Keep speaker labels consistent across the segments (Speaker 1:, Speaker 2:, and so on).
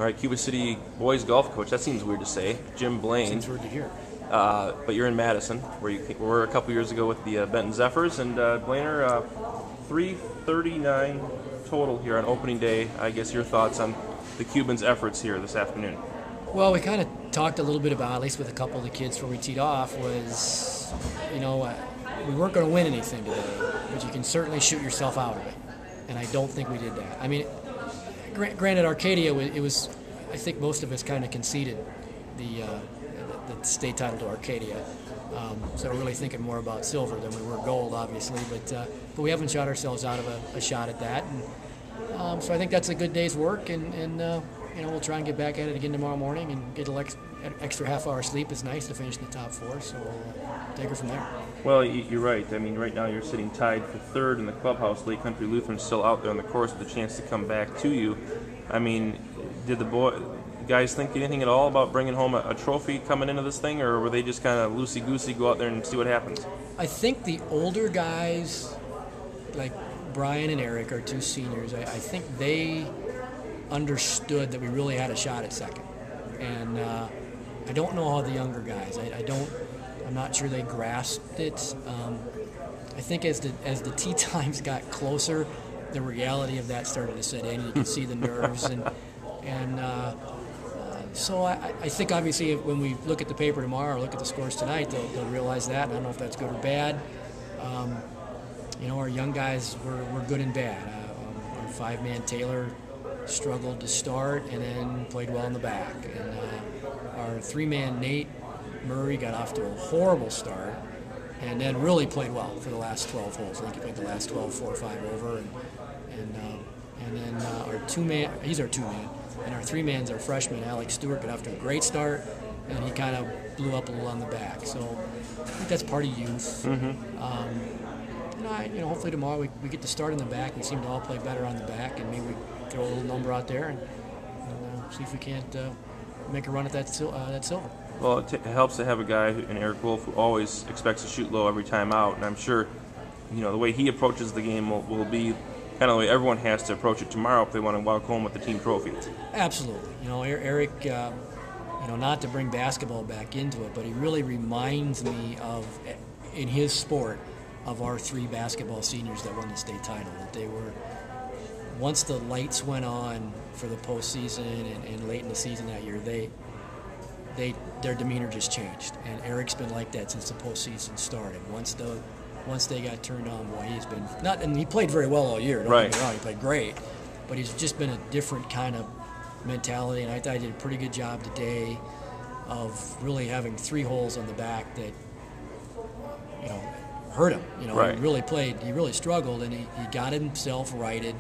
Speaker 1: All right, Cuba City boys golf coach. That seems weird to say. Jim Blaine.
Speaker 2: Seems weird to hear.
Speaker 1: But you're in Madison, where you were a couple years ago with the Benton Zephyrs. And Blainer, 339 total here on opening day. I guess your thoughts on the Cubans' efforts here this afternoon?
Speaker 2: Well, we kind of talked a little bit about, at least with a couple of the kids before we teed off, was, we weren't going to win anything today, but you can certainly shoot yourself out of it. And I don't think we did that. I mean, granted, Arcadia, it was, I think most of us kind of conceded the state title to Arcadia. So we're really thinking more about silver than we were gold, obviously. But we haven't shot ourselves out of a shot at that. And so I think that's a good day's work. And we'll try and get back at it again tomorrow morning and get an extra half-hour sleep. It's nice to finish in the top four. So we'll take her from there.
Speaker 1: Well, you're right. I mean, right now you're sitting tied for third in the clubhouse. Lake Country Lutheran's still out there on the course with a chance to come back to you. I mean, did the guys think anything at all about bringing home a trophy coming into this thing, or were they just kind of loosey-goosey, go out there and see what happens?
Speaker 2: I think the older guys, like Brian and Eric, our two seniors, I think they understood that we really had a shot at second. And I don't know how the younger guys, I'm not sure they grasped it. I think as the tee times got closer, the reality of that started to set in. You could see the nerves, so I think obviously when we look at the paper tomorrow or look at the scores tonight, they'll realize that. And I don't know if that's good or bad. Our young guys were good and bad. Our five-man Taylor struggled to start and then played well in the back. And our three-man Nate Murray got off to a horrible start and then really played well for the last 12 holes. I think he played the last 12, 4 or 5 over. And then our two-man, he's our two-man, and our three-man's our freshman, Alex Stewart, got off to a great start, and he kind of blew up a little on the back. So I think that's part of youth. Hopefully tomorrow we get to start in the back. We seem to all play better on the back, and maybe we throw a little number out there and see if we can't make a run at that silver.
Speaker 1: Well, it helps to have a guy in Eric Wolf who always expects to shoot low every time out, and I'm sure the way he approaches the game will be kind of the way everyone has to approach it tomorrow if they want to walk home with the team trophy.
Speaker 2: Absolutely. Eric, not to bring basketball back into it, but he really reminds me of, in his sport, of our 3 basketball seniors that won the state title. That they were, once the lights went on for the postseason and late in the season that year, their demeanor just changed. And Eric's been like that since the postseason started. Once they got turned on, boy, he's been and he played very well all year. Don't get me wrong, he played great, but he's just been a different kind of mentality. And I thought he did a pretty good job today of really having 3 holes on the back that hurt him. He really struggled, and he got himself righted.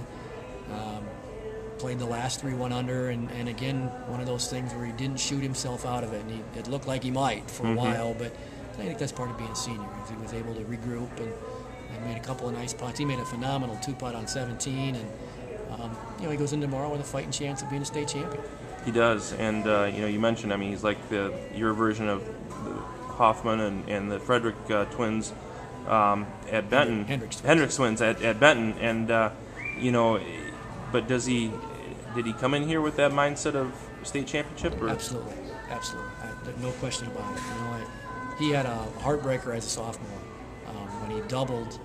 Speaker 2: Played the last 3 1 under, and again, one of those things where he didn't shoot himself out of it, and it looked like he might for a while, but I think that's part of being a senior. He was able to regroup and made a couple of nice putts. He made a phenomenal 2-putt on 17, and he goes in tomorrow with a fighting chance of being a state champion.
Speaker 1: He does, and you mentioned, he's like your version of the Hoffman and the Frederick twins at Benton. Hendricks twins at Benton, and but did he come in here with that mindset of state championship? Or?
Speaker 2: Absolutely. No question about it. He had a heartbreaker as a sophomore when he doubled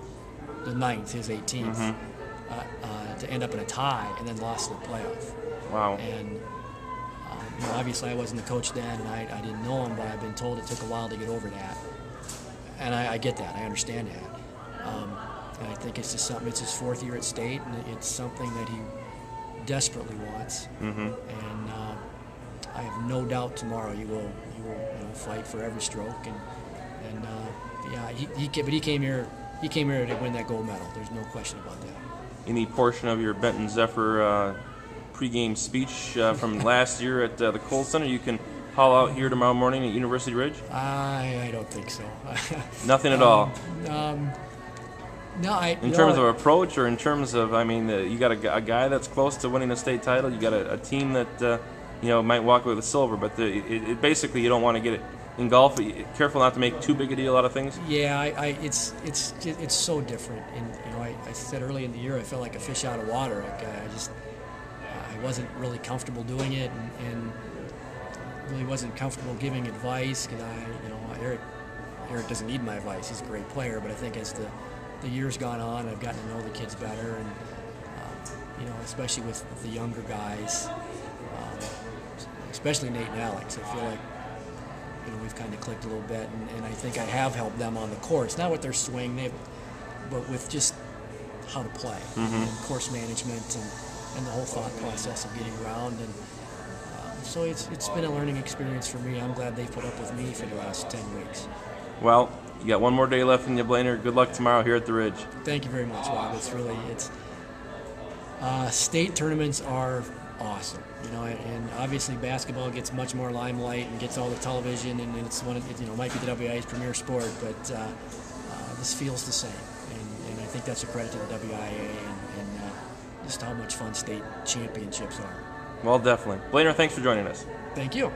Speaker 2: the 9th, his 18th, to end up in a tie and then lost the playoff.
Speaker 1: Wow.
Speaker 2: And obviously I wasn't the coach then, and I didn't know him, but I've been told it took a while to get over that. And I get that. I understand that. And I think it's just something. It's his 4th year at state, and it's something that he desperately wants. And I have no doubt tomorrow he will fight for every stroke. He came here to win that gold medal. There's no question about that.
Speaker 1: Any portion of your Benton Zephyr pregame speech from last year at the Kohl Center you can haul out here tomorrow morning at University Ridge?
Speaker 2: I don't think so.
Speaker 1: Nothing at all.
Speaker 2: No,
Speaker 1: in terms of approach, or in terms of, you got a guy that's close to winning a state title. You got a team that might walk away with silver, but it basically you don't want to get it in golf. Careful not to make too big a deal out of things.
Speaker 2: Yeah, it's so different. And I said early in the year I felt like a fish out of water. I I wasn't really comfortable doing it, and really wasn't comfortable giving advice because Eric doesn't need my advice. He's a great player, but I think as the years gone on, I've gotten to know the kids better, and especially with the younger guys, especially Nate and Alex. I feel like we've kind of clicked a little bit, and I think I have helped them on the course, not with their swing, but with just how to play, and course management, and the whole thought process of getting around. And so it's been a learning experience for me. I'm glad they put up with me for the last 10 weeks.
Speaker 1: Well, you got one more day left in you, Blainer. Good luck tomorrow here at the Ridge.
Speaker 2: Thank you very much, Rob. State tournaments are awesome, and obviously basketball gets much more limelight and gets all the television, and it's might be the WIA's premier sport, but this feels the same, and I think that's a credit to the WIA and just how much fun state championships are.
Speaker 1: Well, definitely. Blainer, thanks for joining us.
Speaker 2: Thank you.